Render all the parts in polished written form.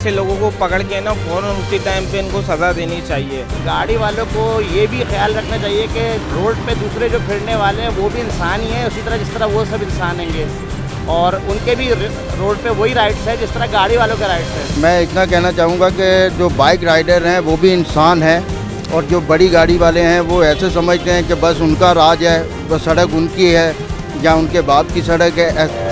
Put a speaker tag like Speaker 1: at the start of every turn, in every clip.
Speaker 1: ऐसे लोगों को पकड़ के ना फौरन उसी टाइम पे इनको सज़ा देनी चाहिए।
Speaker 2: गाड़ी वालों को ये भी ख्याल रखना चाहिए कि रोड पे दूसरे जो फिरने वाले हैं वो भी इंसान ही हैं, उसी तरह जिस तरह वो सब इंसान हैंगे और उनके भी रोड पे वही राइट्स है जिस तरह गाड़ी वालों के राइट्स है।
Speaker 3: मैं इतना कहना चाहूँगा कि जो बाइक राइडर हैं वो भी इंसान हैं और जो बड़ी गाड़ी वाले हैं वो ऐसे समझते हैं कि बस उनका राज है, बस सड़क उनकी है या उनके बाप की सड़क है।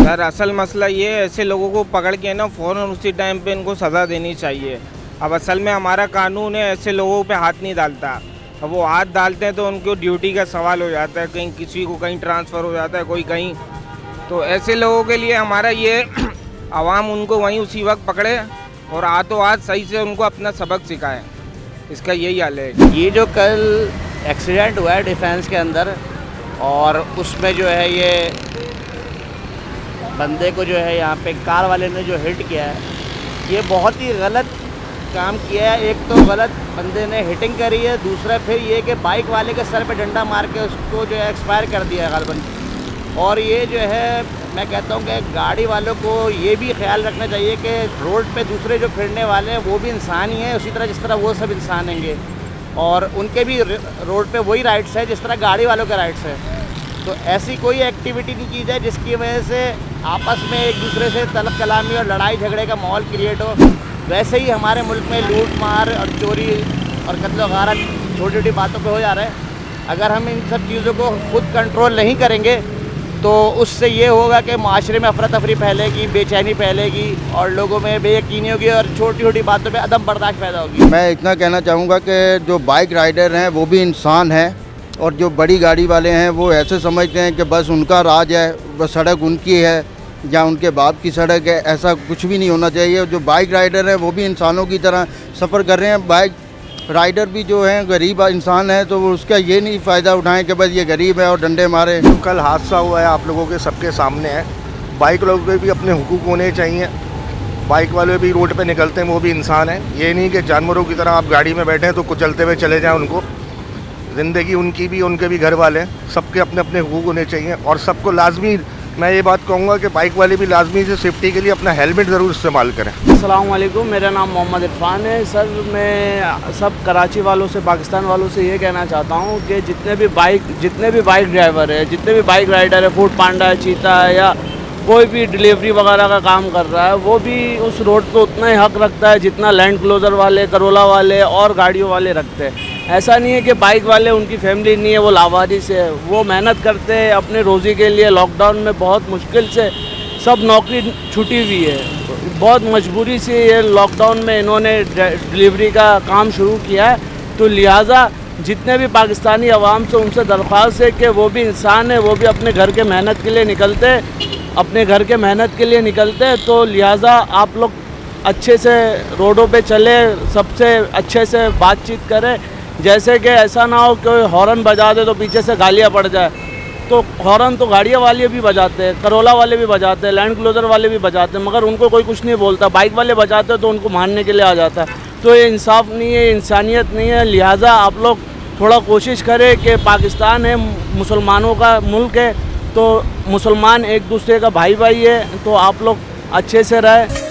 Speaker 1: सर असल मसला ये है, ऐसे लोगों को पकड़ के ना फ़ौरन उसी टाइम पे इनको सज़ा देनी चाहिए। अब असल में हमारा कानून है ऐसे लोगों पे हाथ नहीं डालता। अब वो हाथ डालते हैं तो उनको ड्यूटी का सवाल हो जाता है, कहीं किसी को कहीं ट्रांसफ़र हो जाता है, कोई कहीं। तो ऐसे लोगों के लिए हमारा ये आवाम उनको वहीं उसी वक्त पकड़े और हाथों हाथ सही से उनको अपना सबक सिखाए, इसका यही हाल है।
Speaker 2: ये जो कल एक्सीडेंट हुआ है डिफेंस के अंदर और उसमें जो है ये बंदे को जो है यहाँ पे कार वाले ने जो हिट किया है, ये बहुत ही गलत काम किया है। एक तो गलत बंदे ने हिटिंग करी है, दूसरा फिर ये कि बाइक वाले के सर पे डंडा मार के उसको जो है एक्सपायर कर दिया है गालबन। और ये जो है मैं कहता हूँ कि गाड़ी वालों को ये भी ख्याल रखना चाहिए कि रोड पे दूसरे जो फिरने वाले हैं वो भी इंसान ही हैं, उसी तरह जिस तरह वो सब इंसान हैंगे और उनके भी रोड पे वही राइट्स है जिस तरह गाड़ी वालों के राइट्स है। तो ऐसी कोई एक्टिविटी नहीं की जाए जिसकी वजह से आपस में एक दूसरे से तलब कलामी और लड़ाई झगड़े का माहौल क्रिएट हो। वैसे ही हमारे मुल्क में लूट मार और चोरी और कत्ल गारत छोटी छोटी बातों पे हो जा रहा है। अगर हम इन सब चीज़ों को खुद कंट्रोल नहीं करेंगे तो उससे ये होगा कि माशरे में अफरा तफरी फैलेगी, बेचैनी फैलेगी और लोगों में बेयकीनी होगी और छोटी छोटी बातों पे अदम बर्दाश्त पैदा होगी।
Speaker 3: मैं इतना कहना चाहूँगा कि जो बाइक राइडर हैं वो भी इंसान हैं और जो बड़ी गाड़ी वाले हैं वो ऐसे समझते हैं कि बस उनका राज है, बस सड़क उनकी है या उनके बाप की सड़क है। ऐसा कुछ भी नहीं होना चाहिए। जो बाइक राइडर हैं वो भी इंसानों की तरह सफ़र कर रहे हैं। बाइक राइडर भी जो हैं गरीब इंसान है तो वो उसका ये नहीं फ़ायदा उठाएं कि बस ये गरीब है और डंडे मारे।
Speaker 4: जो कल हादसा हुआ है आप लोगों के सबके सामने है। बाइक लोगों के भी अपने हुकूक होने चाहिए। बाइक वाले भी रोड पे निकलते हैं, वो भी इंसान हैं। ये नहीं कि जानवरों की तरह आप गाड़ी में बैठे हैं तो कुचलते हुए चले जाएं उनको। ज़िंदगी उनकी भी, उनके भी घर वाले हैं, सबके अपने अपने हुकूक होने चाहिए और सबको लाजमी मैं ये बात कहूँगा कि बाइक वाले भी लाजमी से सेफ्टी के लिए अपना हेलमेट ज़रूर इस्तेमाल करें।
Speaker 5: अस्सलाम वालेकुम, मेरा नाम मोहम्मद इरफान है। सर मैं सब कराची वालों से, पाकिस्तान वालों से ये कहना चाहता हूँ कि जितने भी बाइक ड्राइवर है, जितने भी बाइक राइडर है, फूड पांडा है, चीता है या कोई भी डिलीवरी वगैरह का काम कर रहा है, वो भी उस रोड पे उतना ही हक रखता है जितना लैंड क्लोजर वाले, करोला वाले और गाड़ियों वाले रखते हैं। ऐसा नहीं है कि बाइक वाले उनकी फैमिली नहीं है, वो लावारिस है, वो मेहनत करते हैं अपने रोज़ी के लिए। लॉकडाउन में बहुत मुश्किल से सब नौकरी छुटी हुई है, बहुत मजबूरी से ये लॉकडाउन में इन्होंने डिलीवरी का काम शुरू किया है। तो लिहाजा जितने भी पाकिस्तानी अवाम से उनसे दरख्वास्त है कि वो भी इंसान है, वो भी अपने घर के मेहनत के लिए निकलते हैं, तो लिहाजा आप लोग अच्छे से रोडों पे चले, सबसे अच्छे से बातचीत करें। जैसे कि ऐसा ना हो कि हॉर्न बजा दे तो पीछे से गालियाँ पड़ जाए। तो हॉर्न तो गाड़ियाँ वाले भी बजाते हैं, करोला वाले भी बजाते हैं, लैंड क्लोजर वाले भी बजाते हैं, मगर उनको कोई कुछ नहीं बोलता। बाइक वाले बजाते हैं तो उनको मारने के लिए आ जाता है। तो ये इंसाफ नहीं है, इंसानियत नहीं है। लिहाजा आप लोग थोड़ा कोशिश करें कि पाकिस्तान है, मुसलमानों का मुल्क है, तो मुसलमान एक दूसरे का भाई है, तो आप लोग अच्छे से रहें।